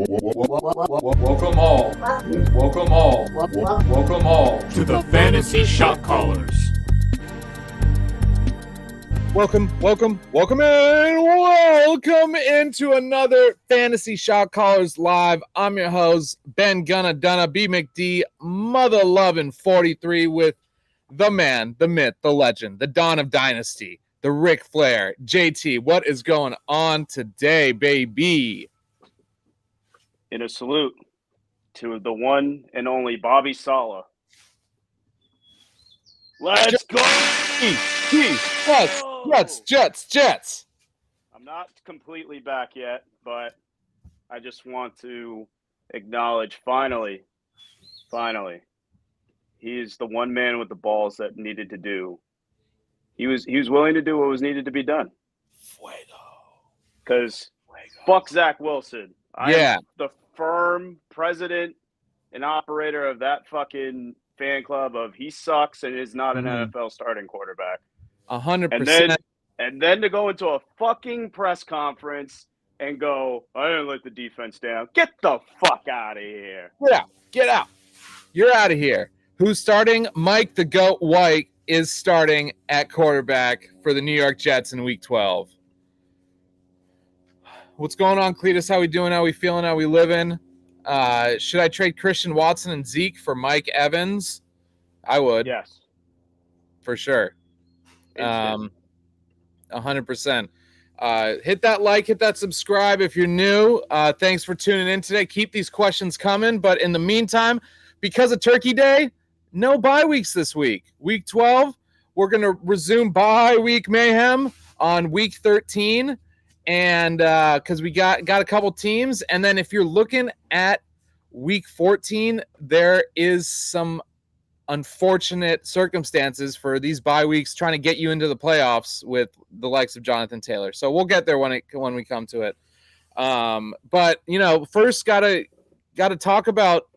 Welcome all to the Fantasy Shot Callers. Welcome into another Fantasy Shot Callers Live. I'm your host, Ben Dunna, B McD, Mother Lovin' 43 with the man, the myth, the legend, the Dawn of Dynasty, the Ric Flair, JT. What is going on today, baby? In a salute to the one and only Bobby Saleh. Let's go! Jets. I'm not completely back yet, but I just want to acknowledge finally, he's the one man with the balls that needed to do. He was willing to do what was needed to be done. Because fuck Zach Wilson. I am the firm president and operator of that fucking fan club of he sucks and is not an NFL starting quarterback. 100%. And then to go into a fucking press conference and go, I didn't let the defense down. Get the fuck out of here. Get out. You're out of here. Who's starting? Mike the Goat White is starting at quarterback for the New York Jets in Week 12. What's going on, Cletus? How we doing? How we feeling? How we living? Should I trade Christian Watson and Zeke for Mike Evans? I would. Yes. For sure. 100%. Hit that like, hit that subscribe if you're new. Thanks for tuning in today. Keep these questions coming. But in the meantime, because of Turkey Day, no bye weeks this week. Week 12, we're going to resume bye week mayhem on week 13. And because we got a couple teams. And then if you're looking at week 14, there is some unfortunate circumstances for these bye weeks trying to get you into the playoffs with the likes of Jonathan Taylor. So we'll get there when we come to it. But, first got to talk about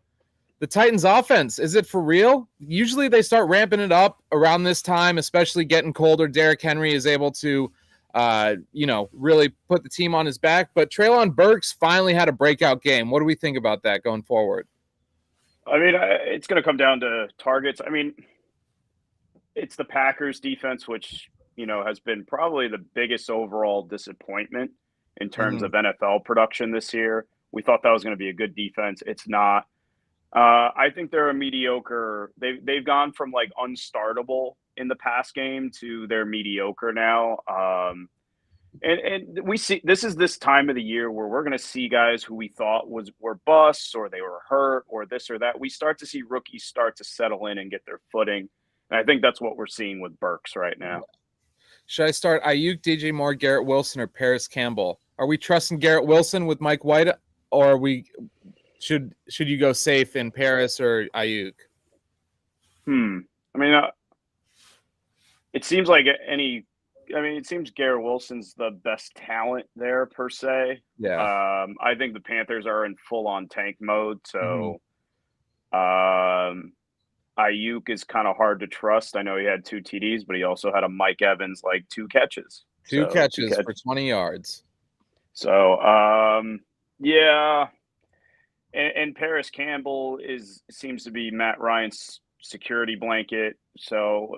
the Titans offense. Is it for real? Usually they start ramping it up around this time, especially getting colder. Derrick Henry is able to really put the team on his back. But Treylon Burks finally had a breakout game. What do we think about that going forward? I mean, it's going to come down to targets. I mean, it's the Packers defense, which, has been probably the biggest overall disappointment in terms of NFL production this year. We thought that was going to be a good defense. It's not. I think they're a mediocre. They've gone from like unstartable in the pass game to they're mediocre now. And we see this time of the year where we're going to see guys who we thought were busts or they were hurt or this or that. We start to see rookies start to settle in and get their footing. And I think that's what we're seeing with Burks right now. Should I start Ayuk, DJ Moore, Garrett Wilson, or Paris Campbell? Are we trusting Garrett Wilson with Mike White, or should you go safe in Paris or Ayuk? I mean, it seems like it seems Garrett Wilson's the best talent there per se. Yeah. I think the Panthers are in full-on tank mode, so Ayuk is kind of hard to trust. I know he had 2 TDs, but he also had a Mike Evans, 2 catches. Two catches for 20 yards. So, yeah. And Paris Campbell seems to be Matt Ryan's security blanket. So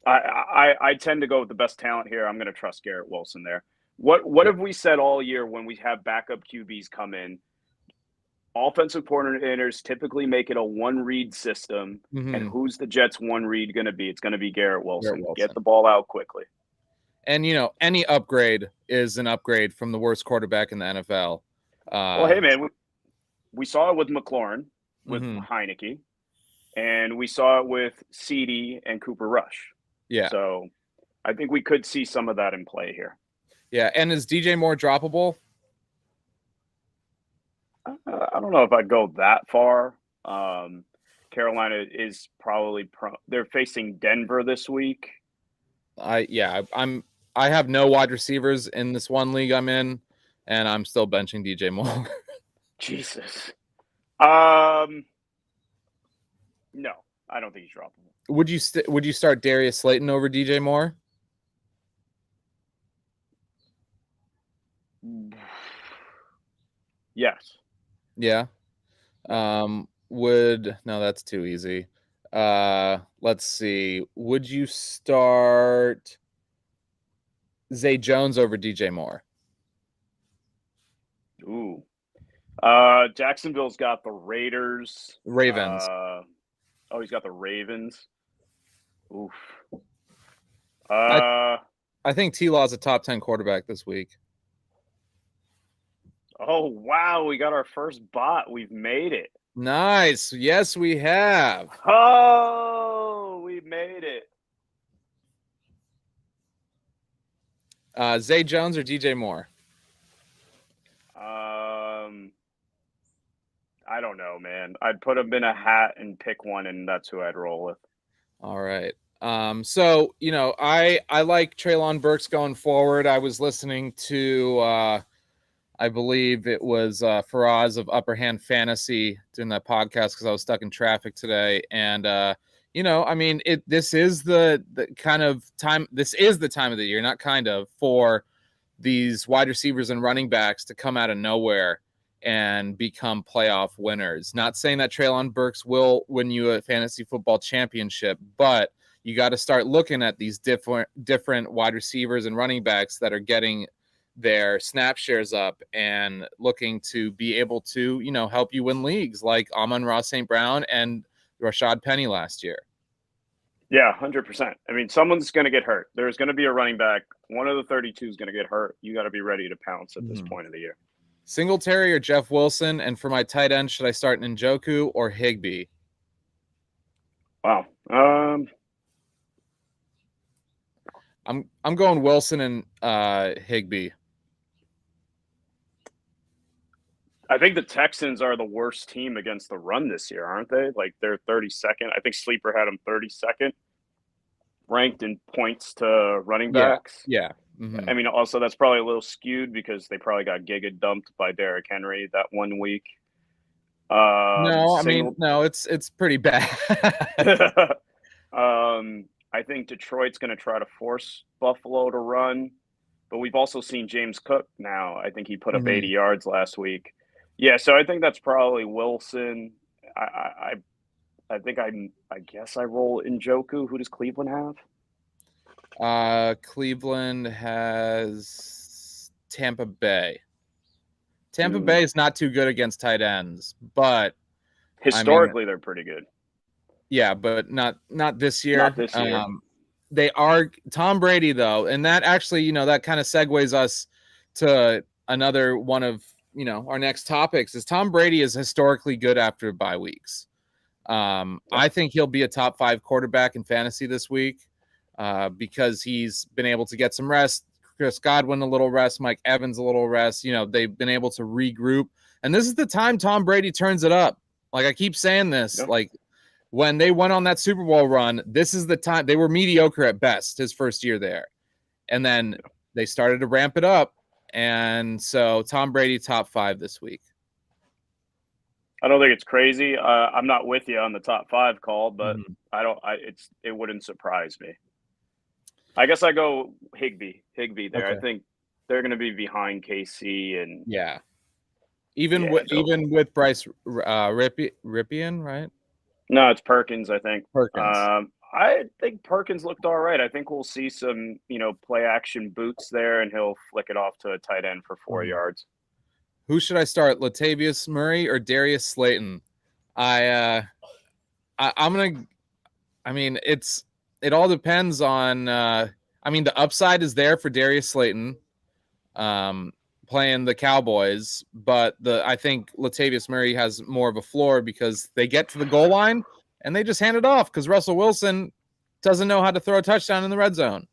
I tend to go with the best talent here. I'm going to trust Garrett Wilson there. What have we said all year when we have backup QBs come in? Offensive coordinators typically make it a one-read system. And who's the Jets' one read going to be? It's going to be Garrett Wilson. Get the ball out quickly. And, any upgrade is an upgrade from the worst quarterback in the NFL. Well, hey, man, we saw it with McLaurin, with Heineke, and we saw it with Ceedee and Cooper Rush. Yeah. So I think we could see some of that in play here. Yeah. And is DJ Moore droppable? I don't know if I'd go that far. Carolina is probably they're facing Denver this week. I have no wide receivers in this one league I'm in, and I'm still benching DJ Moore. Jesus. No, I don't think he's droppable. Would you start Darius Slayton over DJ Moore? Yes. Yeah. No, that's too easy. Let's see. Would you start Zay Jones over DJ Moore? Ooh. Jacksonville's got the Raiders. Ravens. He's got the Ravens. Oof. I Uh, I think T-Law's a top 10 quarterback this week. oh, wow. We got our first bot. We've made it. Nice. Yes, we have. Oh, we made it. Zay Jones or DJ Moore? I don't know, man. I'd put him in a hat and pick one, and that's who I'd roll with. All right. So I like Treylon Burks going forward. I was listening to I believe it was Faraz of Upper Hand Fantasy doing that podcast because I was stuck in traffic today. And this is the kind of time. This is the time of the year, not kind of, for these wide receivers and running backs to come out of nowhere and become playoff winners. Not saying that Treylon Burks will win you a fantasy football championship, but you got to start looking at these different wide receivers and running backs that are getting their snap shares up and looking to be able to, help you win leagues like Amon-Ra St. Brown and Rashad Penny last year. Yeah, 100%. I mean, someone's going to get hurt. There's going to be a running back. One of the 32 is going to get hurt. You got to be ready to pounce at this point of the year. Singletary or Jeff Wilson? And for my tight end, should I start Njoku or Higbee? Wow. I'm going Wilson and Higbee. I think the Texans are the worst team against the run this year, aren't they? Like, they're 32nd. I think Sleeper had them 32nd ranked in points to running backs. Yeah. Mm-hmm. I mean, also that's probably a little skewed because they probably got giga dumped by Derrick Henry that 1 week. No, it's pretty bad. I think Detroit's going to try to force Buffalo to run, but we've also seen James Cook now. I think he put up 80 yards last week. Yeah, so I think that's probably Wilson. I guess I roll Njoku. Who does Cleveland have? Cleveland has Tampa Bay. Tampa Bay is not too good against tight ends, but historically they're pretty good. Yeah, but not this year. Not this year. They are Tom Brady though, and that actually, that kind of segues us to another one of our next topics. Is Tom Brady is historically good after bye weeks. I think he'll be a top 5 quarterback in fantasy this week because he's been able to get some rest. Chris Godwin a little rest, Mike Evans a little rest. They've been able to regroup, and this is the time Tom Brady turns it up. Like I keep saying this, like when they went on that Super Bowl run, this is the time. They were mediocre at best his first year there, and then they started to ramp it up. And so Tom Brady top 5 this week. I don't think it's crazy. I'm not with you on the top 5 call, but it wouldn't surprise me. I guess I go Higbee there. Okay. I think they're going to be behind KC and even with Bryce Ripien, right? No, it's Perkins. I think Perkins. I think Perkins looked all right. I think we'll see some play action boots there, and he'll flick it off to a tight end for 4 yards. Who should I start, Latavius Murray or Darius Slayton? I'm gonna. I mean, it all depends on. The upside is there for Darius Slayton, playing the Cowboys, but I think Latavius Murray has more of a floor because they get to the goal line and they just hand it off because Russell Wilson doesn't know how to throw a touchdown in the red zone.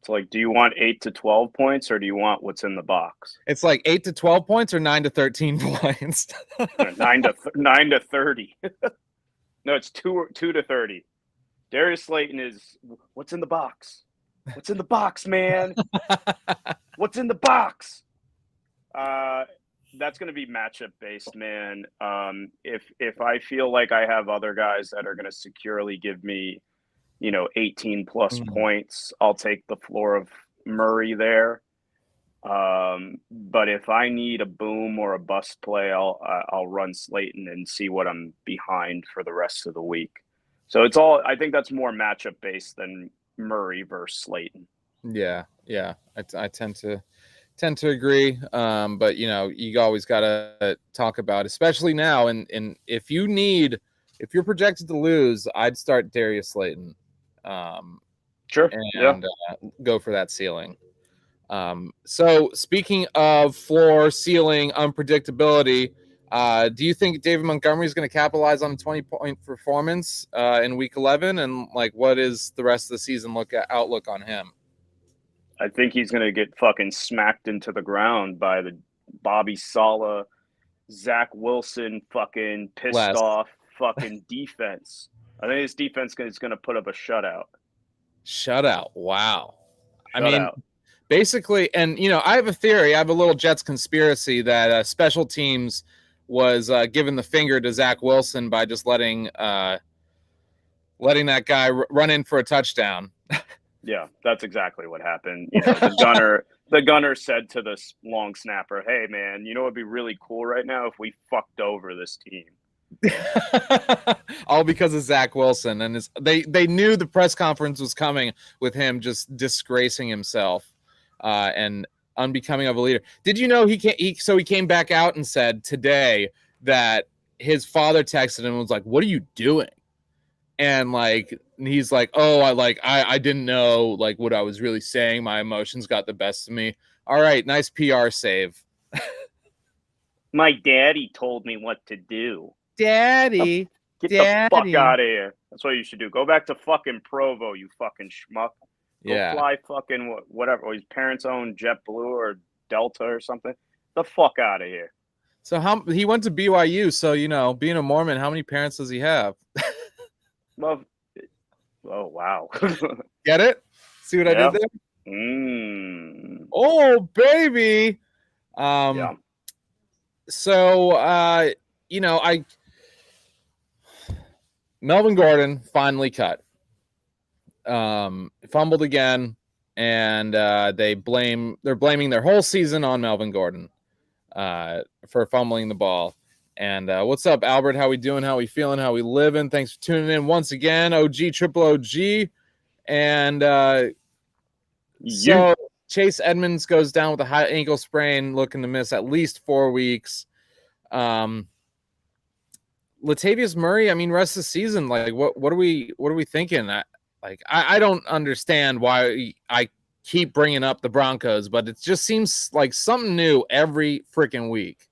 It's like, do you want 8 to 12 points or do you want what's in the box? It's like 8 to 12 points or 9 to 13 points. 9 to 30. No, it's 2 to 30. Darius Slayton is what's in the box? What's in the box, man? What's in the box? That's going to be matchup based, man. If I feel like I have other guys that are going to securely give me 18 plus points, I'll take the floor of Murray there. But if I need a boom or a bust play, I'll run Slayton and see what I'm behind for the rest of the week. So it's all, I think that's more matchup based than Murray versus Slayton. Yeah, yeah. I tend to agree. But you always gotta talk about, especially now, and if you're projected to lose, I'd start Darius Slayton, Sure. Yeah. and go for that ceiling. So speaking of floor, ceiling, unpredictability, do you think David Montgomery is going to capitalize on a 20-point performance in Week 11? And what is the rest of the season outlook on him? I think he's going to get fucking smacked into the ground by the Bobby Sala, Zach Wilson fucking pissed Less off fucking defense. I think his defense is going to put up a shutout. shutout. Wow. I mean, Shutout. basically, and I have a theory. I have a little Jets conspiracy that special teams was giving the finger to Zach Wilson by just letting that guy run in for a touchdown. Yeah, that's exactly what happened. The gunner said to the long snapper, "Hey man, you know what'd be really cool right now if we fucked over this team." All because of Zach Wilson, and they knew the press conference was coming with him just disgracing himself and unbecoming of a leader. Did you know he came back out and said today that his father texted him and was like, "What are you doing?" And he's like, "Oh, I didn't know what I was really saying. My emotions got the best of me." All right, nice PR save. My daddy told me what to do. Daddy, Get the fuck out of here. That's what you should do. Go back to fucking Provo, you fucking schmuck. Go fly fucking whatever. His parents own JetBlue or Delta or something. The fuck out of here. So he went to BYU. So being a Mormon, how many parents does he have? Well, oh wow. Get it? See what I did there? Oh baby. Yeah. So Melvin Gordon finally cut. Fumbled again, and they're blaming their whole season on Melvin Gordon for fumbling the ball. And what's up, Albert? How we doing? How we feeling? How we living? Thanks for tuning in once again. OG, triple OG. And so Chase Edmonds goes down with a high ankle sprain, looking to miss at least 4 weeks. Latavius Murray, I mean, rest of the season, what are we thinking? I don't understand why I keep bringing up the Broncos, but it just seems like something new every freaking week.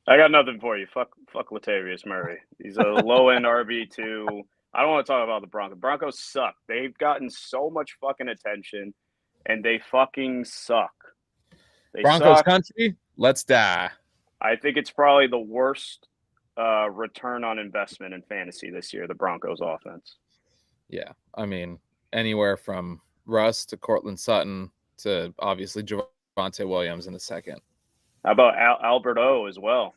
I got nothing for you. Fuck Latavius Murray. He's a low-end RB2. I don't want to talk about the Broncos. Broncos suck. They've gotten so much fucking attention, and they fucking suck. Broncos suck. Country, let's die. I think it's probably the worst return on investment in fantasy this year, the Broncos offense. Yeah, I mean, anywhere from Russ to Cortland Sutton to obviously Javonte Williams in a second. How about Albert O as well?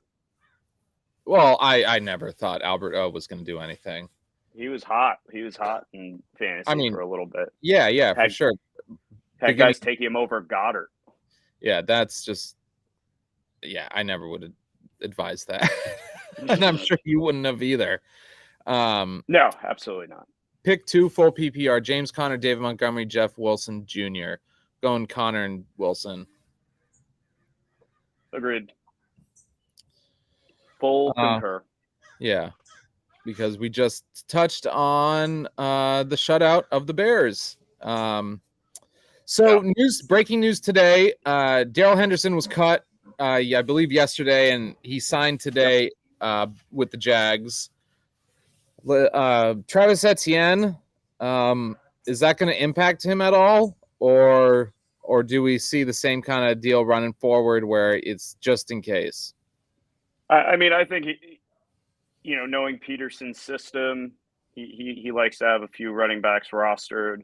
Well, I never thought Albert O was going to do anything. He was hot. He was hot in fantasy for a little bit. Yeah, for sure. Had guys take him over Goddard. Yeah, that's just... Yeah, I never would have advised that. And I'm sure you wouldn't have either. No, absolutely not. Pick 2 full PPR: James Conner, David Montgomery, Jeff Wilson Jr. Going Conner and Wilson. Agreed. Full concur. Yeah, because we just touched on the shutout of the Bears. Breaking news today, Darrell Henderson was cut, I believe yesterday, and he signed today with the Jags. Travis Etienne, is that going to impact him at all, or do we see the same kind of deal running forward where it's just in case? I mean, I think knowing Peterson's system, he likes to have a few running backs rostered.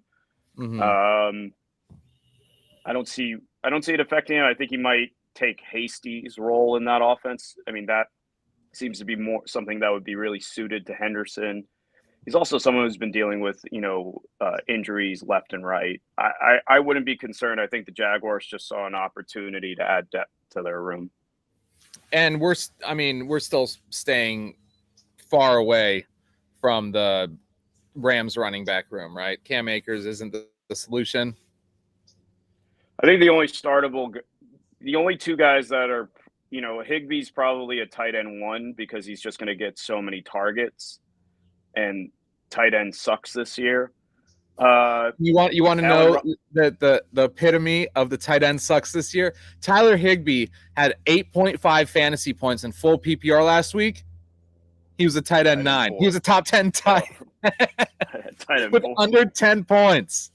Mm-hmm. I don't see it affecting him. I think he might take Hasty's role in that offense. I mean, that seems to be more something that would be really suited to Henderson. He's also someone who's been dealing with, injuries left and right. I wouldn't be concerned. I think the Jaguars just saw an opportunity to add depth to their room. And we're still staying far away from the Rams running back room, right? Cam Akers isn't the solution. I think the only two guys that are, Higbee's probably a tight end one because he's just going to get so many targets, and tight end sucks this year. You want to know that the epitome of the tight end sucks this year? Tyler Higbee had 8.5 fantasy points in full PPR last week. He was a tight end 9. He was a top 10 tight end with under 10 points.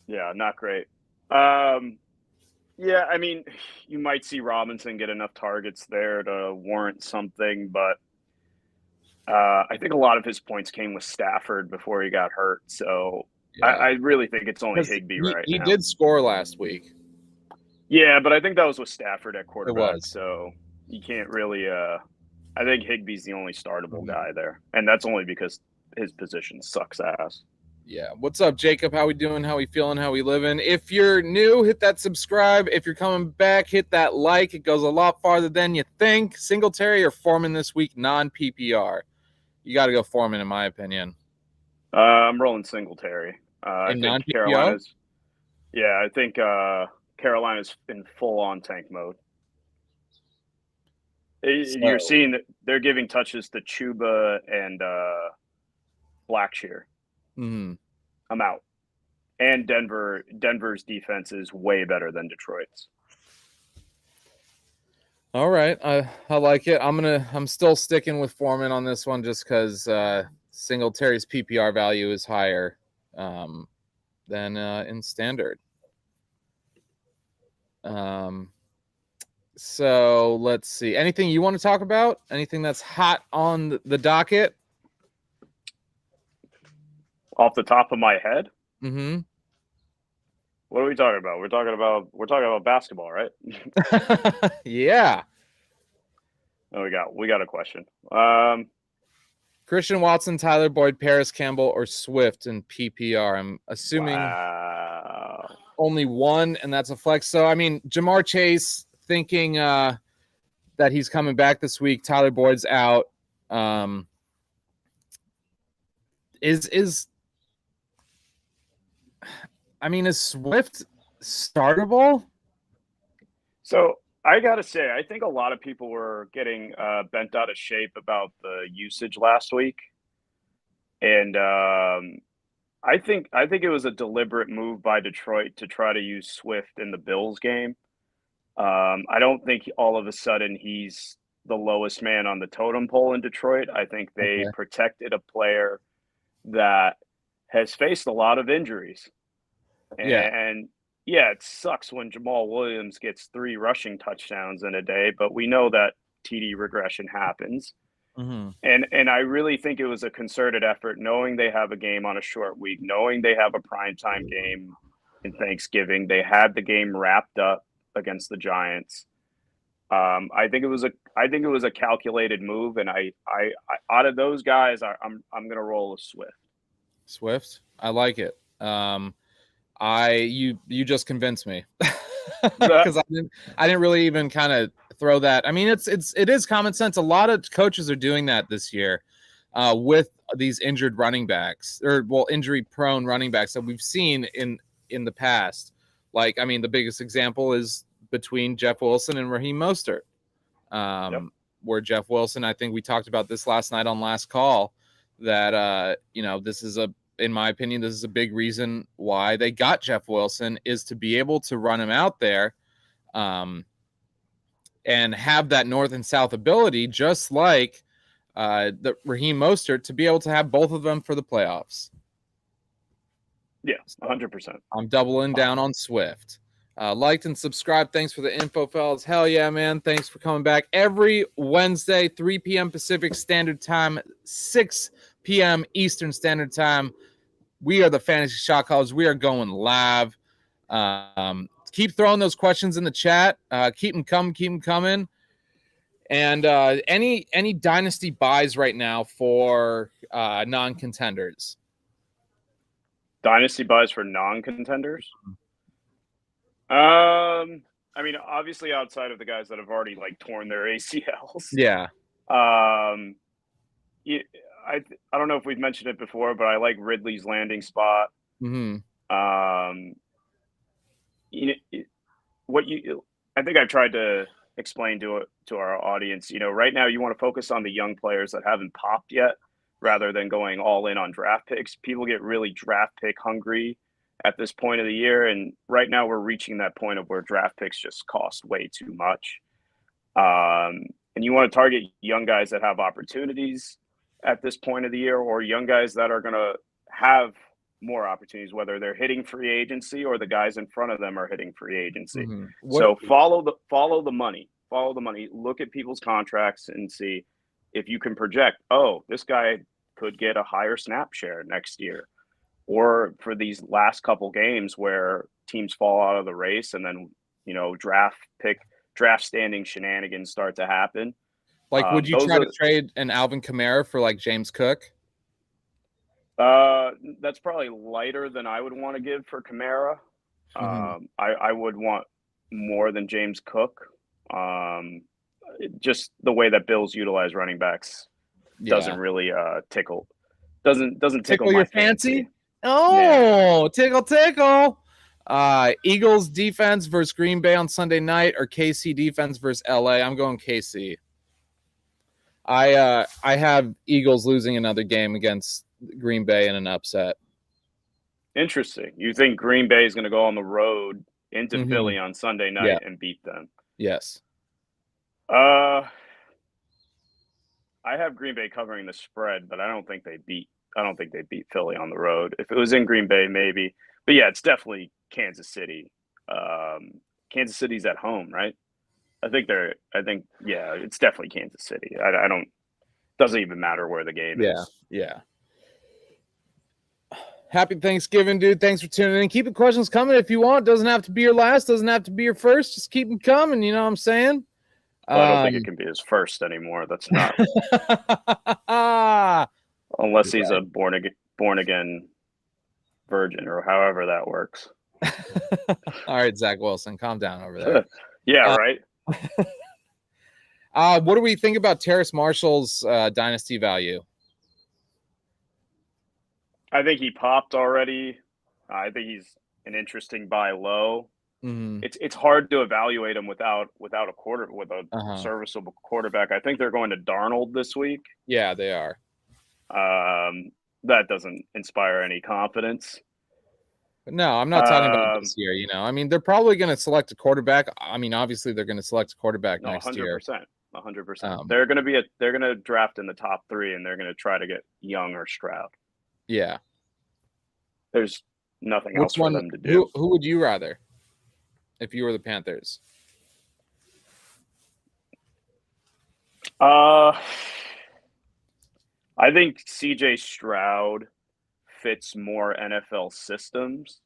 Yeah, not great. Yeah, I mean, you might see Robinson get enough targets there to warrant something, but I think a lot of his points came with Stafford before he got hurt. So yeah. I really think it's only Higbee right now. He did score last week. Yeah, but I think that was with Stafford at quarterback. So you can't really I think Higbee's the only startable guy there. And that's only because his position sucks ass. Yeah. What's up, Jacob? How we doing? How we feeling? How we living? If you're new, hit that subscribe. If you're coming back, hit that like. It goes a lot farther than you think. Singletary or Foreman this week, non-PPR. You got to go Foreman, in my opinion. I'm rolling Singletary. I think non-PPR? Carolina's. Yeah, I think Carolina's in full-on tank mode. You're seeing that they're giving touches to Chuba and Blackshear. Mm-hmm. I'm out. And Denver's defense is way better than Detroit's. All right, I like it. I'm still sticking with Foreman on this one just because Singletary's PPR value is higher than in standard. So let's see. Anything you want to talk about? Anything that's hot on the docket? Off the top of my head? Mm-hmm. What are we talking about? We're talking about basketball, right? Yeah. Oh, we got a question. Christian Watson, Tyler Boyd, Paris Campbell, or Swift in PPR. I'm assuming only one, and that's a flex. So, I mean, Jamar Chase thinking that he's coming back this week. Tyler Boyd's out. Is Swift startable? So I got to say, I think a lot of people were getting bent out of shape about the usage last week. And I think it was a deliberate move by Detroit to try to use Swift in the Bills game. I don't think all of a sudden he's the lowest man on the totem pole in Detroit. I think they protected a player that has faced a lot of injuries. And it sucks when Jamal Williams gets 3 rushing touchdowns in a day, but we know that TD regression happens. Mm-hmm. And I really think it was a concerted effort, knowing they have a game on a short week, knowing they have a primetime game in Thanksgiving. They had the game wrapped up against the Giants. I think it was a calculated move, and I out of those guys, I'm gonna roll with Swift. Swift, I like it. You just convinced me because I didn't really even kind of throw that. I mean, it is common sense. A lot of coaches are doing that this year with these injured running backs injury prone running backs that we've seen in the past. Like, I mean, the biggest example is between Jeff Wilson and Raheem Mostert, where Jeff Wilson, I think we talked about this last night on Last Call, that this is in my opinion, this is a big reason why they got Jeff Wilson, is to be able to run him out there and have that north and south ability, just like the Raheem Mostert, to be able to have both of them for the playoffs. Yeah, 100%. I'm doubling down on Swift. Liked and subscribed. Thanks for the info, fellas. Hell yeah, man. Thanks for coming back. Every Wednesday, 3 p.m. Pacific Standard Time, 6 p.m. Eastern Standard Time. We are the Fantasy Shot Callers. We are going live. Keep throwing those questions in the chat. Keep them coming. And any dynasty buys right now for non-contenders? Dynasty buys for non-contenders. I mean, obviously outside of the guys that have already like torn their ACLs. Yeah. I don't know if we've mentioned it before, but I like Ridley's landing spot. Mm-hmm. I think I've tried to explain to our audience. Right now you want to focus on the young players that haven't popped yet, rather than going all in on draft picks. People get really draft pick hungry at this point of the year, and right now we're reaching that point of where draft picks just cost way too much. And you want to target young guys that have opportunities at this point of the year, or young guys that are going to have more opportunities, whether they're hitting free agency or the guys in front of them are hitting free agency. Mm-hmm. So follow the money. Follow the money. Look at people's contracts and see if you can project, oh, this guy could get a higher snap share next year. Or for these last couple games where teams fall out of the race and then, draft standing shenanigans start to happen. Like, would you try to trade an Alvin Kamara for like James Cook? That's probably lighter than I would want to give for Kamara. Mm-hmm. I would want more than James Cook. Just the way that Bills utilize running backs doesn't really doesn't tickle your my fancy. Oh, yeah. Tickle. Eagles defense versus Green Bay on Sunday night, or KC defense versus LA? I'm going KC. I have Eagles losing another game against Green Bay in an upset. Interesting. You think Green Bay is going to go on the road into Philly on Sunday night and beat them? Yes. I have Green Bay covering the spread, but I don't think they beat Philly on the road. If it was in Green Bay, maybe. But yeah, it's definitely Kansas City. Kansas City's at home, right? It's definitely Kansas City. Doesn't even matter where the game is. Yeah. Happy Thanksgiving, dude. Thanks for tuning in. Keep the questions coming if you want. Doesn't have to be your last. Doesn't have to be your first. Just keep them coming. You know what I'm saying? Well, I don't think it can be his first anymore. That's not. Unless he's a born again virgin, or however that works. All right, Zach Wilson, calm down over there. Yeah, right. What do we think about Terrace Marshall's dynasty value? I think he popped already. I think he's an interesting buy low. Mm-hmm. It's hard to evaluate him without a serviceable quarterback. I think they're going to Darnold this week. Yeah, they are. That doesn't inspire any confidence. No, I'm not talking about this year. I mean, they're probably going to select a quarterback. I mean, obviously, they're going to select a quarterback next 100%, year. 100%. They're going to draft in the top 3, and they're going to try to get Young or Stroud. Yeah. There's nothing else for them to do. Who would you rather if you were the Panthers? I think CJ Stroud fits more NFL systems,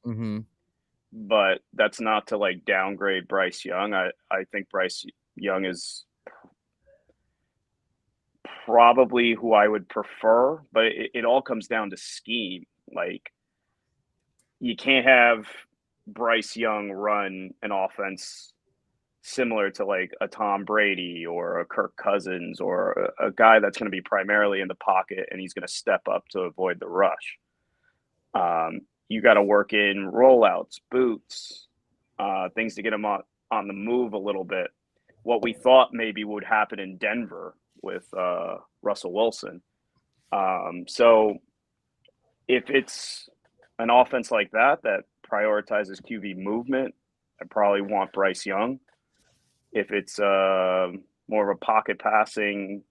but that's not to like downgrade Bryce Young. I think Bryce Young is probably who I would prefer, but it all comes down to scheme. Like, you can't have Bryce Young run an offense similar to like a Tom Brady or a Kirk Cousins or a guy that's going to be primarily in the pocket and he's going to step up to avoid the rush. You got to work in rollouts, boots, things to get him on the move a little bit. What we thought maybe would happen in Denver with Russell Wilson. So if it's an offense like that prioritizes QB movement, I probably want Bryce Young. If it's more of a pocket passing,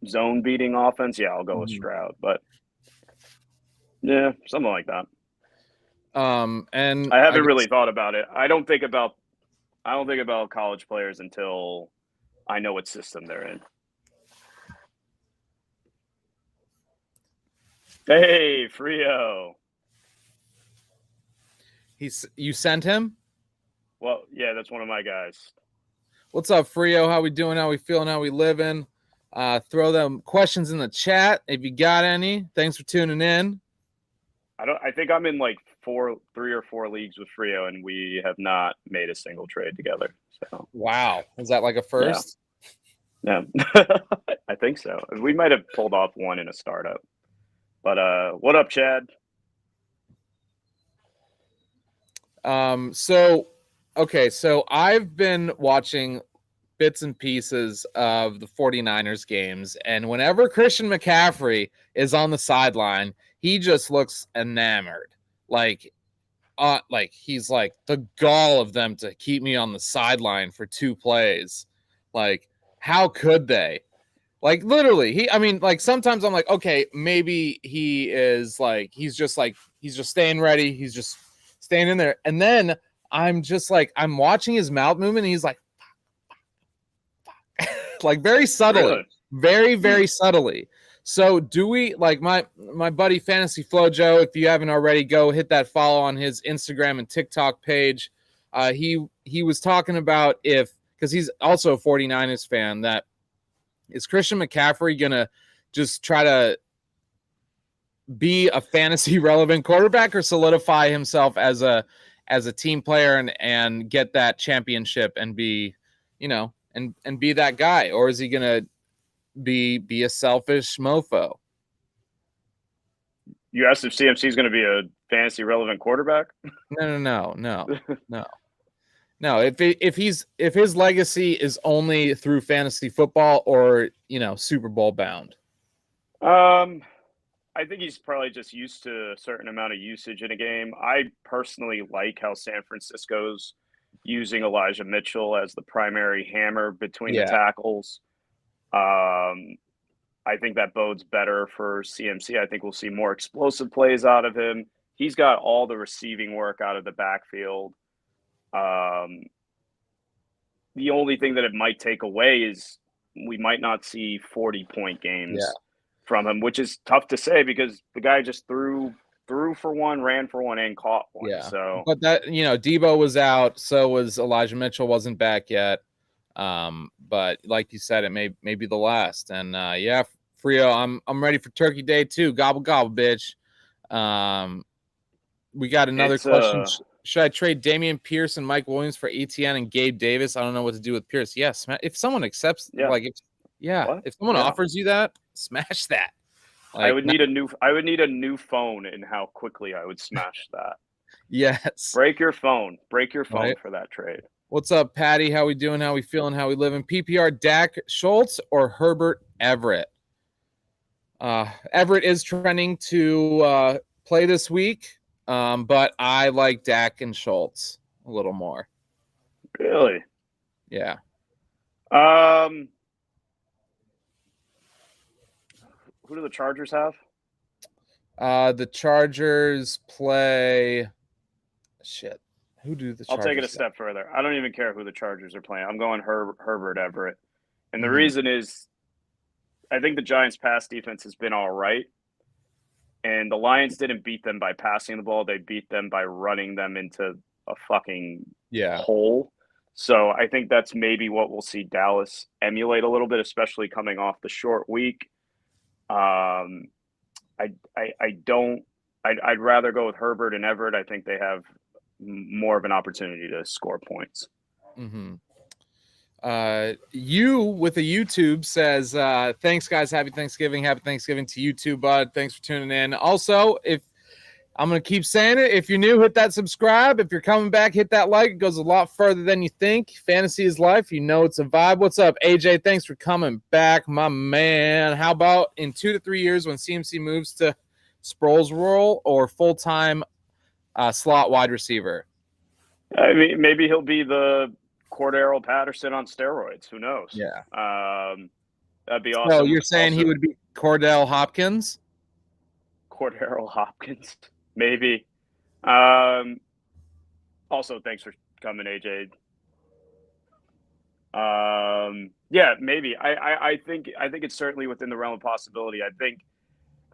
zone beating offense, I'll go with Stroud. But yeah, something like that. And I haven't really thought about it. I don't think about college players until I know what system they're in. Hey, Frio. You sent him? Well, yeah, that's one of my guys. What's up, Frio? How we doing? How we feeling? How we living? Throw them questions in the chat if you got any. Thanks for tuning in. I think I'm in like 3 or 4 leagues with Frio, and we have not made a single trade together. So wow, is that like a first? Yeah, I think so. We might have pulled off one in a startup. But what up, Chad? So I've been watching bits and pieces of the 49ers games, and whenever Christian McCaffrey is on the sideline, he just looks enamored. Like he's like, the gall of them to keep me on the sideline for 2 plays. Like, how could they? Like, literally, sometimes I'm like, okay, maybe he's just staying ready. He's just staying in there. And then I'm just like, I'm watching his mouth movement, and he's like, like very subtly, Really? very subtly. So do we, like, my buddy Fantasy Flojo, if you haven't already, go hit that follow on his Instagram and TikTok page. He was talking about because he's also a 49ers fan, that is Christian McCaffrey going to just try to be a fantasy relevant quarterback, or solidify himself as a team player and get that championship and be, and be that guy? Or is he going to be a selfish mofo? You asked if CMC is going to be a fantasy relevant quarterback? No. If his legacy is only through fantasy football, or Super Bowl bound. I think he's probably just used to a certain amount of usage in a game. I personally like how San Francisco's using Elijah Mitchell as the primary hammer between the tackles. I think that bodes better for CMC. I think we'll see more explosive plays out of him. He's got all the receiving work out of the backfield. The only thing that it might take away is we might not see 40-point games from him, which is tough to say because the guy just threw for one, ran for one, and caught one. Yeah. So, but that, Debo was out, so was Elijah Mitchell, wasn't back yet. But like you said, it may be the last. And Frio, I'm ready for Turkey Day too. Gobble gobble, bitch. We got another question. Should I trade Damian Pierce and Mike Williams for ETN and Gabe Davis? I don't know what to do with Pierce. Yes, if someone accepts, if someone offers you that, smash that. I would need a new phone, and how quickly I would smash that. Yes. Break your phone for that trade. What's up, Patty? How we doing? How we feeling? How we living? PPR, Dak Schultz or Herbert Everett? Everett is trending to play this week, but I like Dak and Schultz a little more. Really? Yeah. Who do the Chargers have? The Chargers play. Shit. Who do the Chargers I'll take it a step further. I don't even care who the Chargers are playing. I'm going Herbert Everett. And the reason is I think the Giants' pass defense has been all right. And the Lions didn't beat them by passing the ball. They beat them by running them into a fucking hole. So I think that's maybe what we'll see Dallas emulate a little bit, especially coming off the short week. I'd rather go with Herbert and Everett. I think they have more of an opportunity to score points. You with a YouTube says, thanks guys. Happy Thanksgiving to you too, bud. Thanks for tuning in. Also, if I'm going to keep saying it, if you're new, hit that subscribe. If you're coming back, hit that like. It goes a lot further than you think. Fantasy is life. It's a vibe. What's up, AJ? Thanks for coming back, my man. How about in 2 to 3 years when CMC moves to Sproles role or full-time slot wide receiver? I mean, maybe he'll be the Cordero Patterson on steroids. Who knows? Yeah. That'd be awesome. So you're saying he would be Cordell Hopkins? Cordero Hopkins, maybe. Also, thanks for coming, AJ. Yeah, maybe. I think it's certainly within the realm of possibility. I think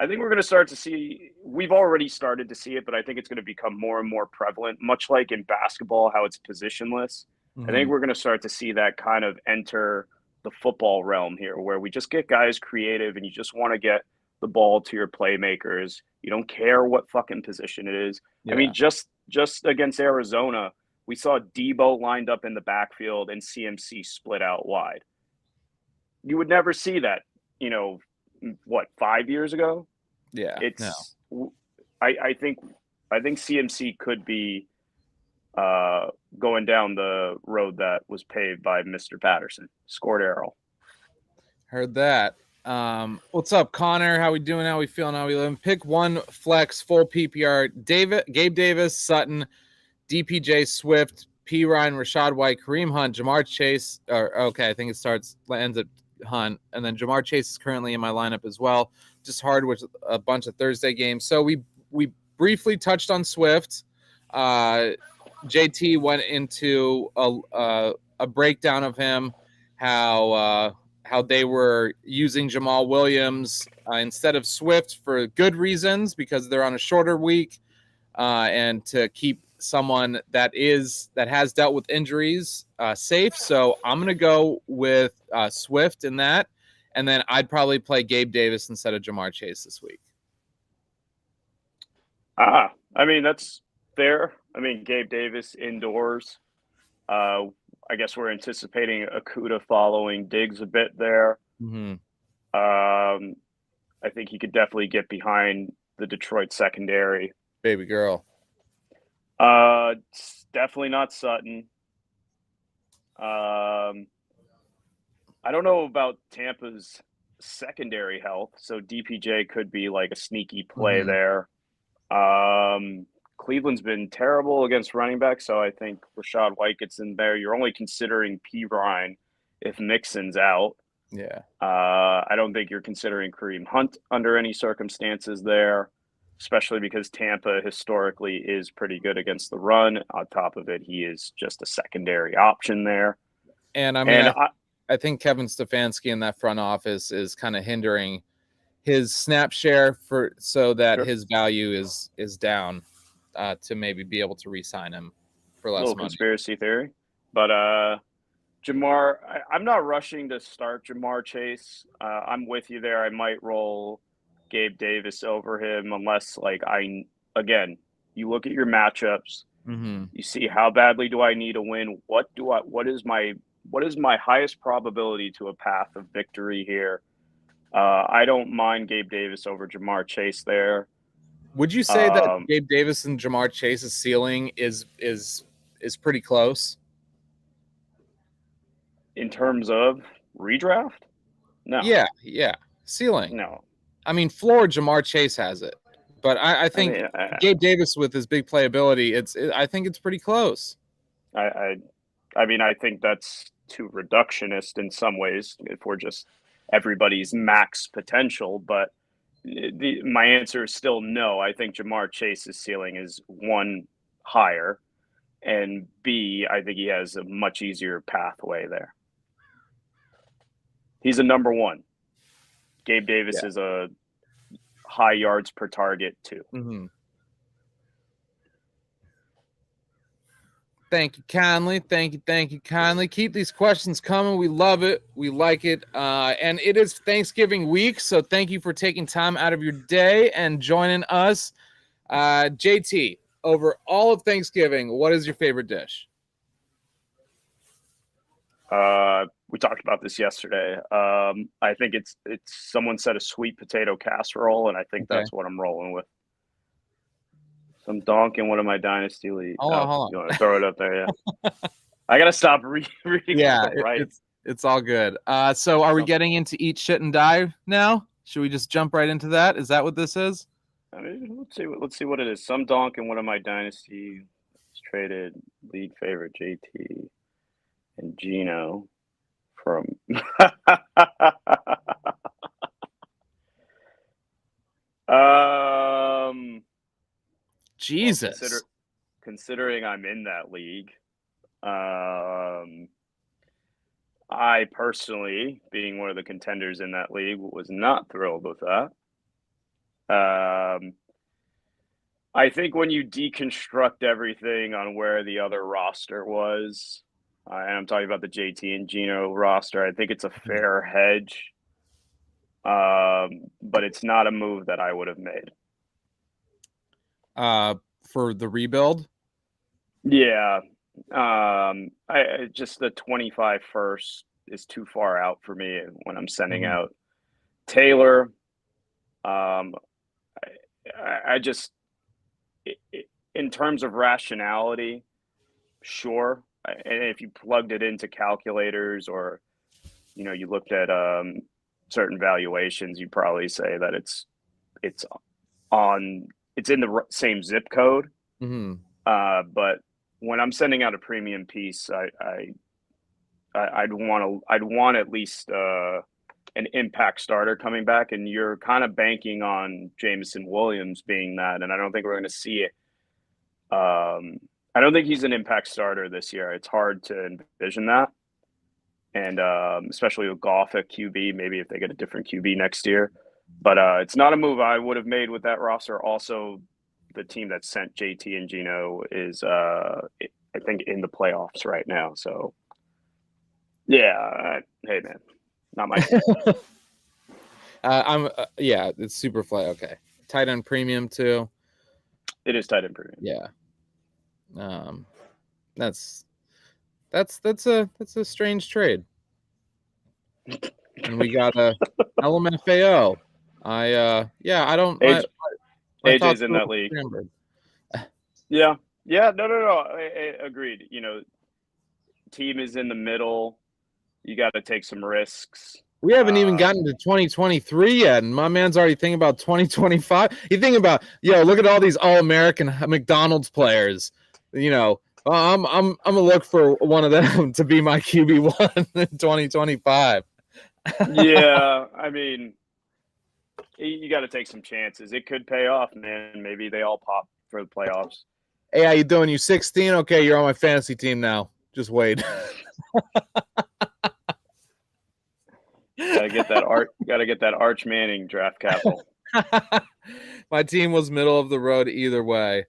we're going to start to see. We've already started to see it, but I think it's going to become more and more prevalent. Much like in basketball, how it's positionless. I think we're going to start to see that kind of enter the football realm here, where we just get guys creative and you just want to get the ball to your playmakers. You don't care what fucking position it is. Yeah. I mean, just against Arizona, we saw Debo lined up in the backfield and CMC split out wide. You would never see that, 5 years ago? Yeah. It's I think CMC could be going down the road that was paved by Mr. Patterson. Scored Errol. Heard that. What's up, Connor? How we doing? How we feeling? How we living? Pick one flex full PPR. Gabe Davis, Sutton, DPJ, Swift, P. Ryan, Rashad White, Kareem Hunt, Jamar Chase. I think it ends at Hunt, and then Jamar Chase is currently in my lineup as well. Just hard with a bunch of Thursday games. So we briefly touched on Swift. JT went into a breakdown of him, how they were using Jamal Williams instead of Swift for good reasons, because they're on a shorter week, and to keep someone that has dealt with injuries safe. So I'm going to go with Swift in that. And then I'd probably play Gabe Davis instead of Jamar Chase this week. I mean, that's fair. I mean, Gabe Davis indoors. I guess we're anticipating Okudah following Diggs a bit there. Mm-hmm. I think he could definitely get behind the Detroit secondary. Baby girl. It's definitely not Sutton. I don't know about Tampa's secondary health, so DPJ could be like a sneaky play there. Cleveland's been terrible against running backs, so I think Rashad White gets in there. You're only considering P. Ryan if Mixon's out. Yeah. I don't think you're considering Kareem Hunt under any circumstances there, especially because Tampa historically is pretty good against the run. On top of it, he is just a secondary option there. And I mean, I think Kevin Stefanski in that front office is kind of hindering his snap share so that his value is down to maybe be able to re-sign him for less money. Conspiracy theory. But Jamar, I'm not rushing to start Jamar Chase. I'm with you there. I might roll Gabe Davis over him unless, you look at your matchups. Mm-hmm. You see how badly do I need to win? What is my highest probability to a path of victory here? I don't mind Gabe Davis over Jamar Chase there. Would you say that Gabe Davis and Jamar Chase's ceiling is pretty close? In terms of redraft? No. Yeah. Ceiling. No. I mean, floor Jamar Chase has it. But I think Gabe Davis with his big playability, I think it's pretty close. I think that's too reductionist in some ways if we're just everybody's max potential, but my answer is still no. I think Jamar Chase's ceiling is one, higher, and B, I think he has a much easier pathway there. He's a number one. Gabe Davis is a high yards per target too. Mm-hmm. Thank you kindly. Thank you kindly. Keep these questions coming. We love it. We like it. And it is Thanksgiving week, so thank you for taking time out of your day and joining us. JT, over all of Thanksgiving, what is your favorite dish? We talked about this yesterday. I think it's someone said a sweet potato casserole, and I think that's what I'm rolling with. Some donk in one of my dynasty leagues. Hold on. You want to throw it up there? Yeah. I gotta stop reading. Yeah, right. It's all good. So are we getting into eat shit and die now? Should we just jump right into that? Is that what this is? I mean, let's see what it is. Some donk in one of my dynasty traded league favorite JT and Gino from. Jesus. Well, considering I'm in that league, I personally, being one of the contenders in that league, was not thrilled with that. I think when you deconstruct everything on where the other roster was, and I'm talking about the JT and Gino roster. I think it's a fair hedge, but it's not a move that I would have made. For the rebuild? Yeah. I just the 25 first is too far out for me when I'm sending out Taylor. I just, in terms of rationality, sure. And if you plugged it into calculators or, you looked at certain valuations, you'd probably say that it's in the same zip code. But when I'm sending out a premium piece, I'd want at least an impact starter coming back, and you're kind of banking on Jameson Williams being that, and I don't think we're going to see it. I don't think he's an impact starter this year. It's hard to envision that, and especially with Goff at QB, maybe if they get a different QB next year. But it's not a move I would have made with that roster. Also, the team that sent JT and Gino is, I think, in the playoffs right now. So, yeah, hey man, not my. It's super fly. Okay, tight end premium too. It is tight end premium. Yeah. That's a strange trade. And we got a LMFAO. I don't. AJ's in that league. Yeah. No. I agreed. Team is in the middle. You got to take some risks. We haven't even gotten to 2023 yet, and my man's already thinking about 2025. You think about, look at all these All-American McDonald's players. I'm gonna look for one of them to be my QB1 in 2025. Yeah, I mean, you got to take some chances. It could pay off, man. Maybe they all pop for the playoffs. Hey, how you doing? You 16? Okay, you're on my fantasy team now. Just wait. Gotta get that Arch Manning draft capital. My team was middle of the road either way.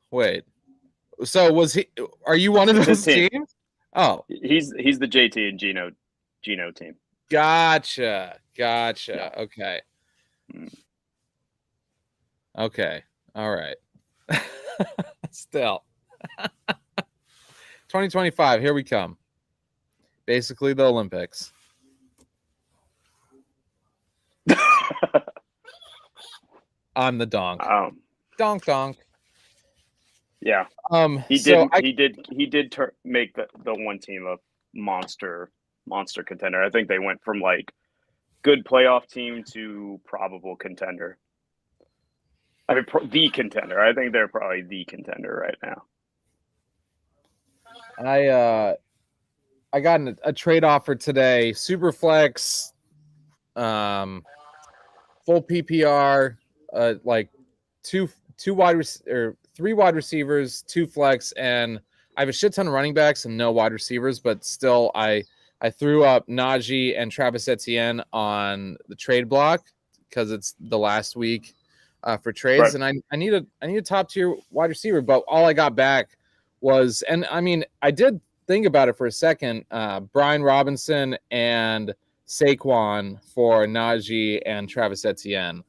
Wait. So are you one of those teams? Oh. He's the JT and Gino team. Gotcha. Yeah. Okay. Okay. All right. Still. 2025, here we come. Basically the Olympics. I'm the donk. Donk. Yeah. He did make the one team a monster contender. I think they went from like good playoff team to probable contender. I mean, the contender. I think they're probably the contender right now. I got a trade offer today. Superflex, full PPR, like three wide receivers, 2 flex, and I have a shit ton of running backs and no wide receivers, but still I threw up Najee and Travis Etienne on the trade block because it's the last week for trades, right. And I need a top tier wide receiver, but all I got back was, and I mean, I did think about it for a second, Brian Robinson and Saquon for Najee and Travis Etienne.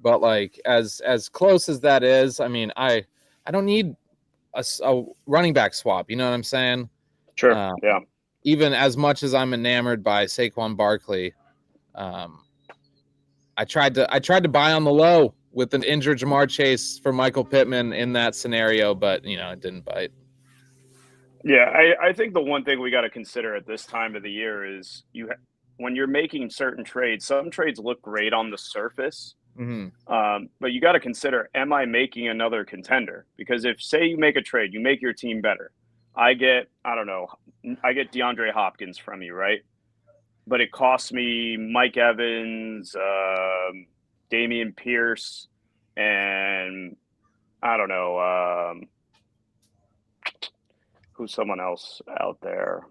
But like as close as that is, I mean, I don't need a running back swap. You know what I'm saying? Sure. Yeah. Even as much as I'm enamored by Saquon Barkley, I tried to buy on the low with an injured Jamar Chase for Michael Pittman in that scenario, but it didn't bite. Yeah, I think the one thing we got to consider at this time of the year is when you're making certain trades, some trades look great on the surface. Mm-hmm. But you got to consider, am I making another contender? Because if, say, you make a trade, you make your team better. I get DeAndre Hopkins from you, right? But it costs me Mike Evans, Dameon Pierce, and I don't know, who's someone else out there?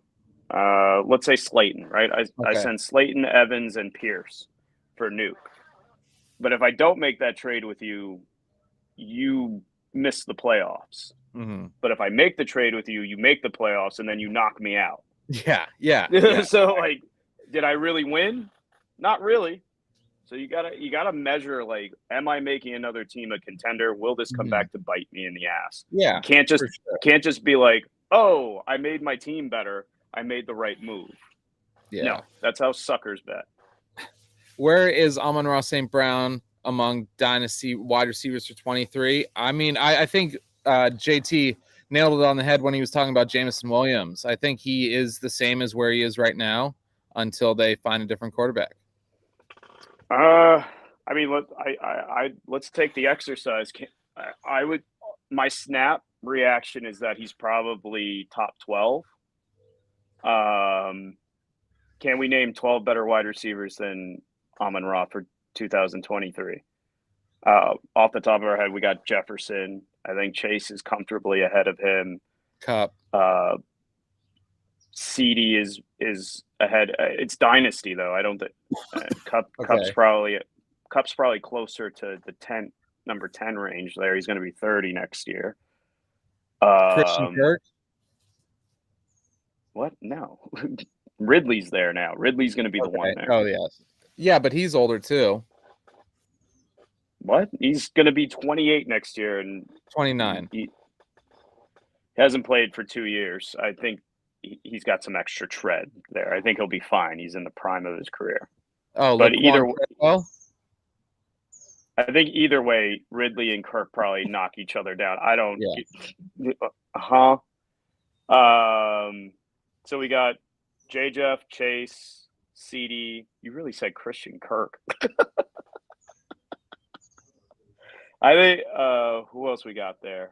Let's say Slayton, right? I send Slayton, Evans, and Pierce for Nuke. But if I don't make that trade with you, you miss the playoffs. Mm-hmm. But if I make the trade with you, you make the playoffs, and then you knock me out. Yeah. So, like, did I really win? Not really. So you gotta measure, like, am I making another team a contender? Will this come back to bite me in the ass? Yeah. You can't for sure. just be like, oh, I made my team better. I made the right move. Yeah. No, that's how suckers bet. Where is Amon-Ra St. Brown among dynasty wide receivers for 23? I mean, I think JT nailed it on the head when he was talking about Jameson Williams. I think he is the same as where he is right now until they find a different quarterback. I mean, let's take the exercise. My snap reaction is that he's probably top 12. Can we name 12 better wide receivers than Amon-Ra for 2023? Off the top of our head, we got Jefferson. I think Chase is comfortably ahead of him. Cup. CD is ahead. It's dynasty though. I don't think Cup's probably closer to the number 10 range there. He's going to be 30 next year. Christian Kirk? What? No. Ridley's there now. Ridley's going to be the one there. Oh, yes. Yeah, but he's older too. What? He's going to be 28 next year and 29. He hasn't played for 2 years. I think he's got some extra tread there. I think he'll be fine. He's in the prime of his career. Oh, but I think either way, Ridley and Kirk probably knock each other down. I don't. Yeah. So we got J. Chase, CD. You really said Christian Kirk. I think. Who else we got there?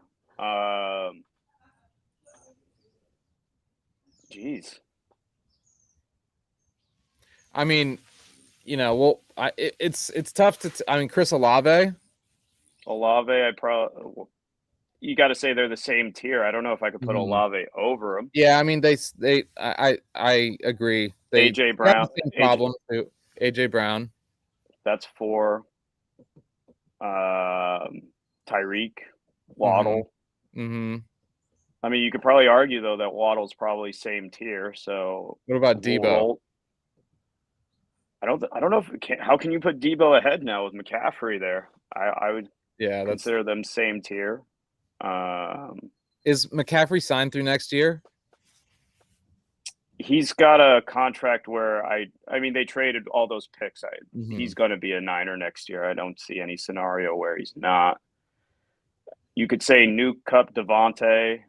Geez. I mean, it's tough to. I mean, Chris Olave. I probably. You got to say they're the same tier. I don't know if I could put Olave over him. Yeah, I mean I agree. AJ Brown. Same problem too. AJ Brown. That's 4. Tyreek, Waddle. Mm-hmm. I mean, you could probably argue though that Waddle's probably same tier. So what about Debo? I don't know how can you put Debo ahead now with McCaffrey there? I would consider them same tier. Is McCaffrey signed through next year? He's got a contract where I mean they traded all those picks. He's going to be a Niner next year. I don't see any scenario where he's not. You could say Nuke, Cup, Devontae,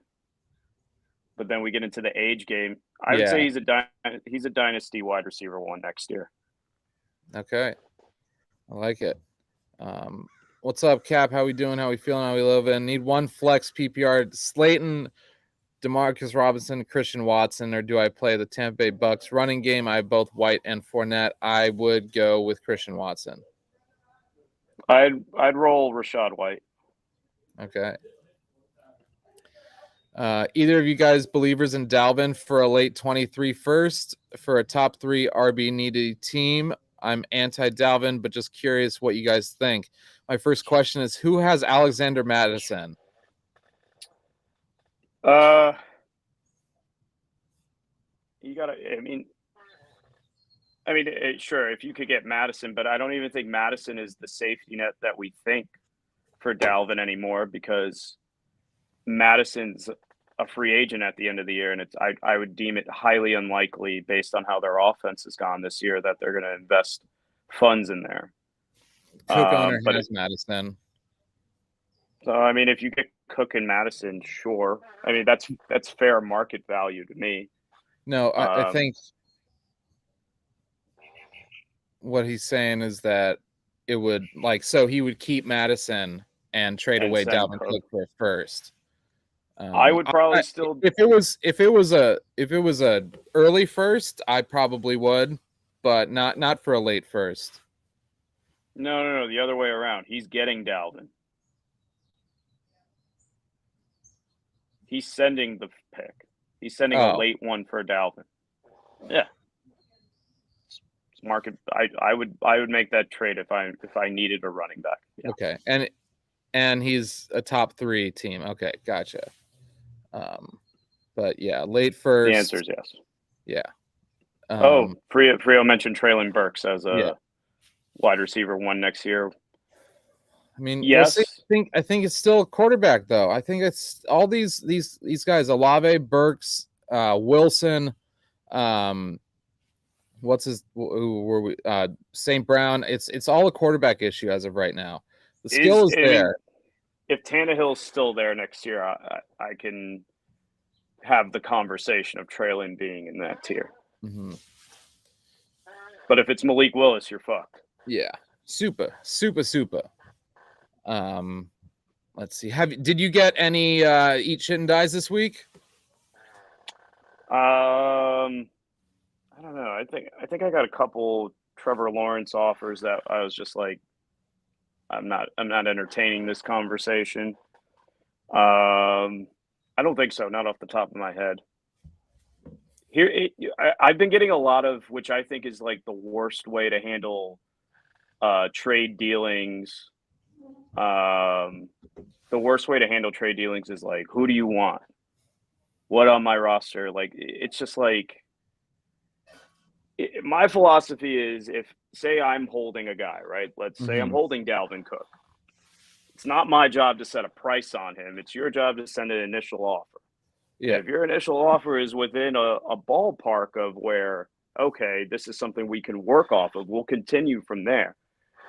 but then we get into the age game. I would say he's a dynasty wide receiver 1 next year. Okay, I like it. What's up, Cap? How we doing? How we feeling? How we living? Need one flex PPR: Slayton, Demarcus Robinson, Christian Watson, or do I play the Tampa Bay Bucks running game? I have both White and Fournette. I would go with Christian Watson. I'd roll Rashad White. Okay. Either of you guys believers in Dalvin for a late 23 first for a top 3 RB needy team? I'm anti-Dalvin, but just curious what you guys think. My first question is, who has Alexander Madison? You gotta. I mean, sure, if you could get Madison, but I don't even think Madison is the safety net that we think for Dalvin anymore, because Madison's a free agent at the end of the year, and I would deem it highly unlikely, based on how their offense has gone this year, that they're going to invest funds in there. Cook owner has Madison. So I mean, if you get Cook and Madison, sure. I mean, that's fair market value to me. No, I think what he's saying is that it would so he would keep Madison and trade away Dalvin Cook for first. I would probably still, if it was a early first, I probably would, but not for a late first. No, the other way around. He's getting Dalvin. He's sending the pick. He's sending a late one for Dalvin. Yeah. Market. I would make that trade if I needed a running back. Yeah. Okay. and he's a top 3 team. Okay, gotcha. But yeah, late first. The answer is yes. Yeah. Frio mentioned Traylon Burks as a Yeah. wide receiver 1 next year. I mean, yes. We'll see. I think it's still a quarterback though. I think it's all these guys: Olave, Burks, Wilson, what's his? Who were we? St. Brown. It's all a quarterback issue as of right now. The skill is there. If Tannehill's still there next year, I can have the conversation of Traylon being in that tier. Mm-hmm. But if it's Malik Willis, you're fucked. Yeah, super. Let's see. Did you get any eat shit and dies this week? I don't know. I think I got a couple Trevor Lawrence offers that I was just like, I'm not entertaining this conversation. I don't think so. Not off the top of my head. I've been getting a lot of, which I think is like the worst way to handle trade dealings. The worst way to handle trade dealings is like, who do you want? What on my roster? Like, it's just like, my philosophy is, if say I'm holding a guy, right? Let's say I'm holding Dalvin Cook. It's not my job to set a price on him. It's your job to send an initial offer. Yeah. If your initial offer is within a ballpark of where, okay, this is something we can work off of, we'll continue from there.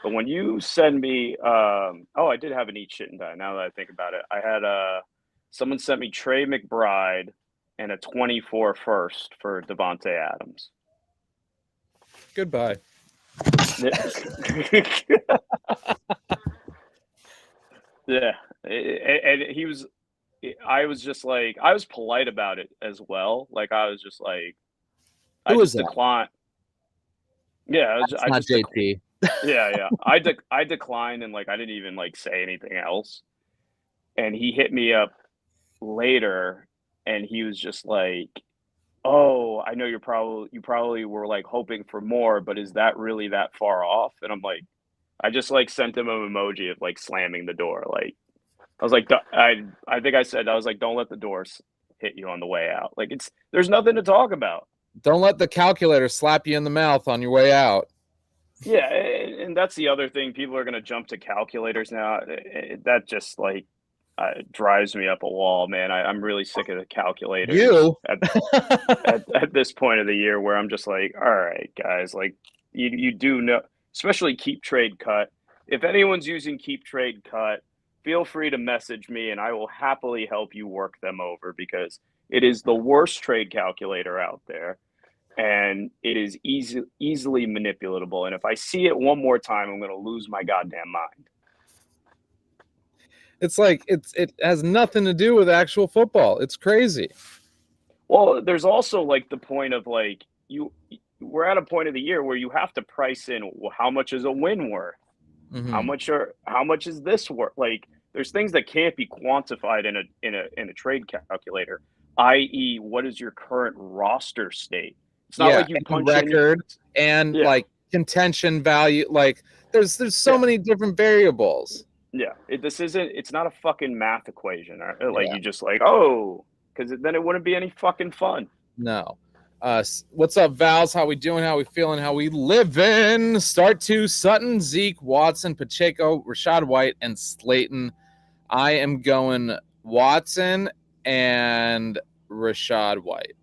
But when you send me, I did have an eat shit and die. Now that I think about it, I had someone sent me Trey McBride and a 24 first for Devontae Adams. Goodbye. Yeah, and I was just like, I was polite about it as well. Like, I was just like, I just declined. Yeah, I not just JP. Yeah. I declined, and like, I didn't even like say anything else. And he hit me up later, and he was just like, "Oh, I know you probably were like hoping for more, but is that really that far off?" And I'm like, I just like sent him an emoji of like slamming the door. Like, I was like, I think I said, I was like, don't let the doors hit you on the way out. Like, there's nothing to talk about. Don't let the calculator slap you in the mouth on your way out. Yeah, and that's the other thing. People are going to jump to calculators now. That just like drives me up a wall, man. I'm really sick of the calculators at this point of the year, where I'm just like, all right, guys, like, you do know, especially Keep Trade Cut. If anyone's using Keep Trade Cut, feel free to message me, and I will happily help you work them over, because it is the worst trade calculator out there, and it is easily manipulatable. And if I see it one more time, I'm going to lose my goddamn mind. It's like, it has nothing to do with actual football. It's crazy. Well, there's also like the point of like, we're at a point of the year where you have to price in, well, how much is a win worth? Mm-hmm. How much is this worth? Like, there's things that can't be quantified in a trade calculator, i.e., what is your current roster state? It's not like you punch record and like contention value. Like, there's so many different variables. Yeah, it's not a fucking math equation. Like, you just like, oh, because then it wouldn't be any fucking fun. No. What's up, Vals? How we doing? How we feeling? How we living? Start 2, Sutton, Zeke, Watson, Pacheco, Rashad White, and Slayton. I am going Watson and Rashad White.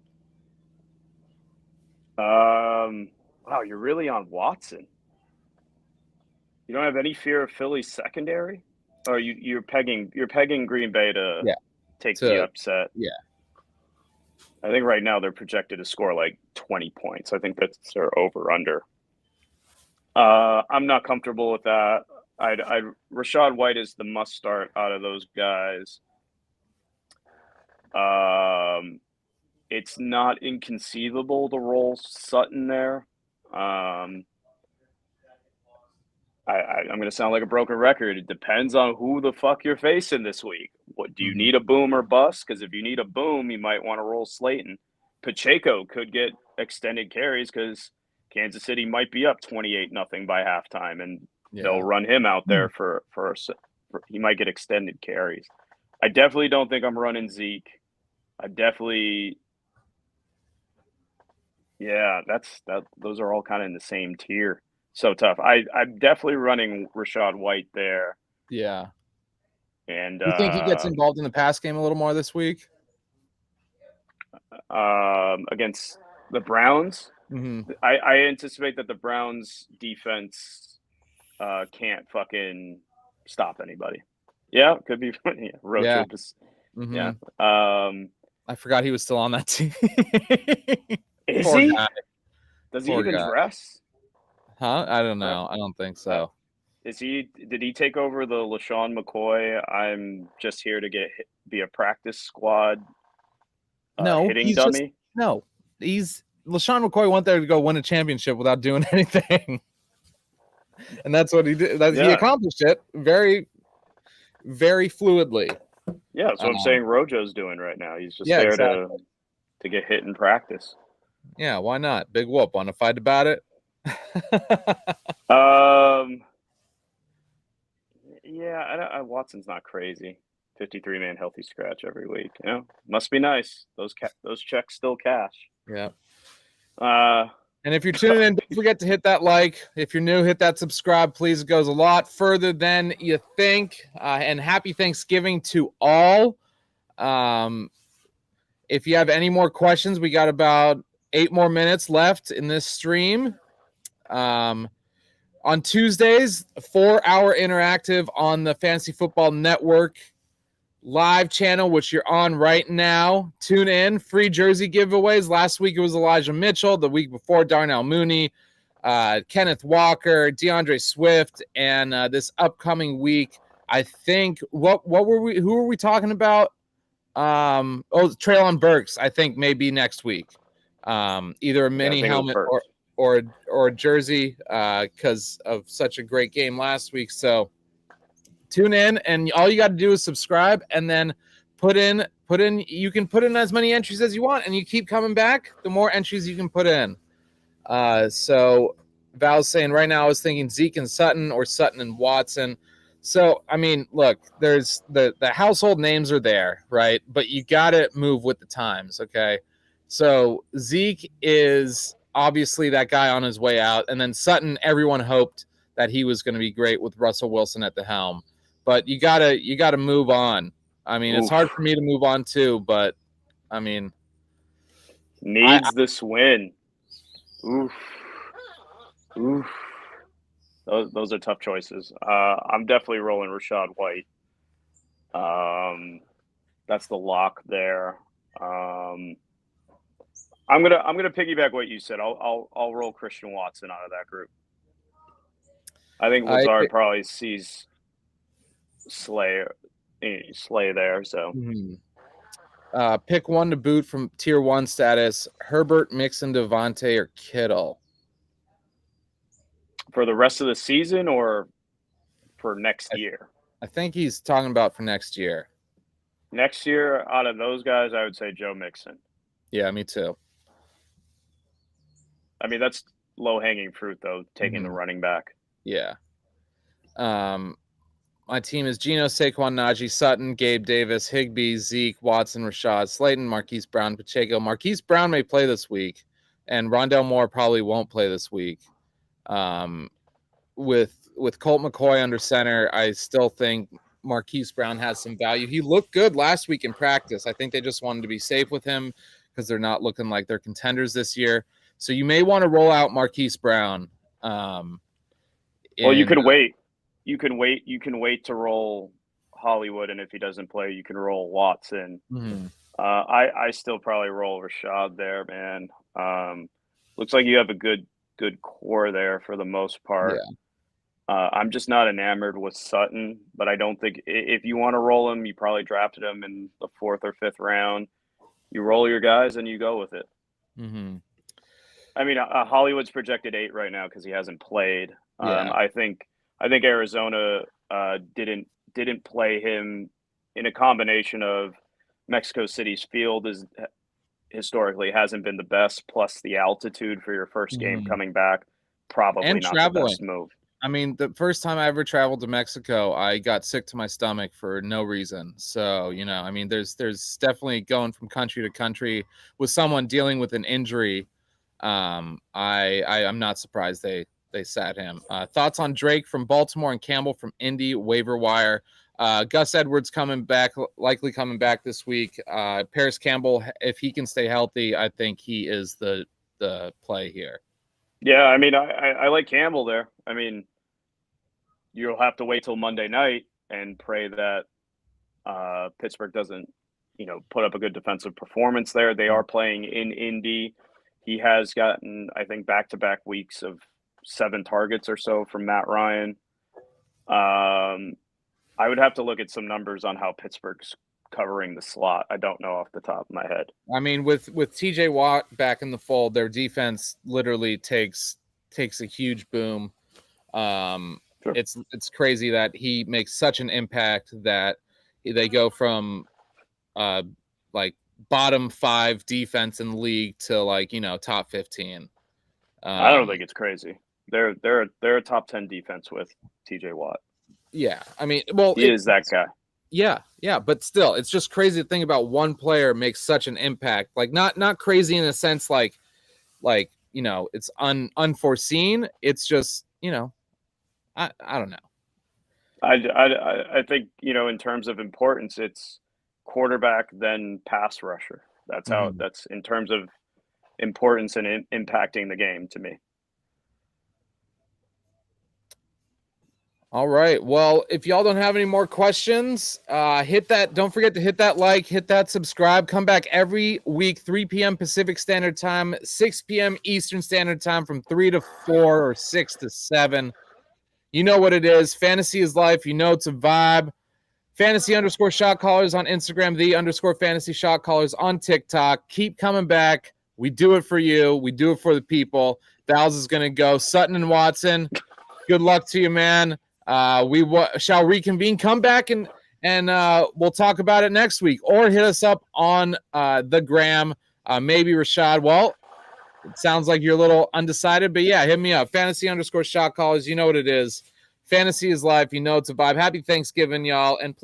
Wow, you're really on Watson. You don't have any fear of Philly's secondary? Or you're pegging Green Bay to take the upset? Yeah. I think right now they're projected to score like 20 points. I think that's their over-under. I'm not comfortable with that. Rashad White is the must-start out of those guys. It's not inconceivable to roll Sutton there. I'm going to sound like a broken record. It depends on who the fuck you're facing this week. What do you need, a boom or bust? Because if you need a boom, you might want to roll Slayton. Pacheco could get extended carries because Kansas City might be up 28-0 by halftime, and they'll run him out there for he might get extended carries. I definitely don't think I'm running Zeke. Those are all kind of in the same tier. So tough. I'm definitely running Rachaad White there. Yeah. And You think he gets involved in the pass game a little more this week? Against the Browns, Mm-hmm. I anticipate that the Browns defense can't fucking stop anybody. Yeah, could be funny. Rojo. Mm-hmm. Yeah. I forgot he was still on that team. Is Poor he? guy. Does he Poor even guy. dress? Huh? I don't know. I don't think so. Is he? Did he take over the LaShawn McCoy? I'm just here to be a practice squad. No, hitting he's dummy. He's LaShawn McCoy went there to go win a championship without doing anything, and that's what he did. He accomplished it very, very fluidly. Yeah, that's what I'm saying. Rojo's doing right now. He's just there exactly. to get hit in practice. Yeah, why not? Big whoop. Want to fight about it? Yeah, Watson's not crazy. 53-man healthy scratch every week. You know, must be nice. Those checks still cash. Yeah. And if you're tuning in, don't forget to hit that like. If you're new, hit that subscribe, please. It goes a lot further than you think. And happy Thanksgiving to all. If you have any more questions, we got about 8 more minutes left in this stream. On Tuesdays, 4-hour interactive on the Fantasy Football Network live channel, which you're on right now. Tune in. Free jersey giveaways. Last week it was Elijah Mitchell. The week before, Darnell Mooney, Kenneth Walker, DeAndre Swift, and this upcoming week, I think who were we talking about? Treylon Burks, I think maybe next week. Either a mini helmet or a jersey because of such a great game last week. So tune in, and all you got to do is subscribe, and then put in. You can put in as many entries as you want, and you keep coming back. The more entries you can put in. So Val's saying right now I was thinking Zeke and Sutton or Sutton and Watson. So I mean, look, there's the household names are there, right? But you got to move with the times, okay? So Zeke is obviously that guy on his way out, and then Sutton, everyone hoped that he was going to be great with Russell Wilson at the helm. But you gotta move on. I mean, it's hard for me to move on too, but I mean, needs this win. Oof. Those are tough choices. I'm definitely rolling Rachaad White. That's the lock there. I'm gonna piggyback what you said. I'll roll Christian Watson out of that group. I think Lazard probably sees Slay there. So pick one to boot from tier 1 status: Herbert, Mixon, Devontae, or Kittle. For the rest of the season or for next year? I think he's talking about for next year. Next year, out of those guys, I would say Joe Mixon. Yeah, me too. I mean, that's low-hanging fruit, though, taking the running back. Yeah. My team is Geno, Saquon, Najee, Sutton, Gabe Davis, Higbee, Zeke, Watson, Rashad, Slayton, Marquise Brown, Pacheco. Marquise Brown may play this week, and Rondell Moore probably won't play this week. With Colt McCoy under center, I still think Marquise Brown has some value. He looked good last week in practice. I think they just wanted to be safe with him because they're not looking like they're contenders this year. So you may want to roll out Marquise Brown. Well, you can wait. You can wait to roll Hollywood, and if he doesn't play, you can roll Watson. I still probably roll Rashad there, man. Looks like you have a good core there for the most part. Yeah. I'm just not enamored with Sutton, but I don't think if you want to roll him, you probably drafted him in the 4th or 5th round. You roll your guys and you go with it. I mean, Hollywood's projected 8 right now because he hasn't played. I think Arizona didn't play him in a combination of Mexico City's field is historically hasn't been the best, plus the altitude for your first game coming back, probably not the best move. I mean, the first time I ever traveled to Mexico, I got sick to my stomach for no reason. So, I mean, there's definitely going from country to country with someone dealing with an injury. I'm not surprised they sat him. Thoughts on Drake from Baltimore and Campbell from Indy waiver wire. Gus Edwards likely coming back this week. Paris Campbell, if he can stay healthy, I think he is the play here. Yeah, I mean, I like Campbell there. I mean, you'll have to wait till Monday night and pray that Pittsburgh doesn't, put up a good defensive performance there. They are playing in Indy. He has gotten, I think, back-to-back weeks of 7 targets or so from Matt Ryan. I would have to look at some numbers on how Pittsburgh's covering the slot. I don't know off the top of my head. I mean, with TJ Watt back in the fold, their defense literally takes a huge boom. Sure. It's crazy that he makes such an impact that they go from like bottom 5 defense in the league to top 15. I don't think it's crazy. They're a top 10 defense with TJ Watt. Yeah, I mean, well, he is that guy. Yeah, but still, it's just crazy to think about one player makes such an impact. Like not crazy in a sense like it's unforeseen. It's just I don't know. I think in terms of importance, it's quarterback then pass rusher. That's how that's in terms of importance and impacting the game to me. All right. Well, if y'all don't have any more questions, hit that. Don't forget to hit that like, hit that subscribe. Come back every week, 3 p.m. Pacific Standard Time, 6 p.m. Eastern Standard Time from 3 to 4 or 6 to 7. You know what it is. Fantasy is life. You know it's a vibe. Fantasy_shot callers on Instagram, _fantasy shot callers on TikTok. Keep coming back. We do it for you. We do it for the people. Val's is going to go. Sutton and Watson, good luck to you, man. We shall reconvene. Come back and we'll talk about it next week, or hit us up on the gram. Maybe Rashad. Well, it sounds like you're a little undecided, but yeah, hit me up. Fantasy_shot callers. You know what it is. Fantasy is life. You know it's a vibe. Happy Thanksgiving, y'all, and please.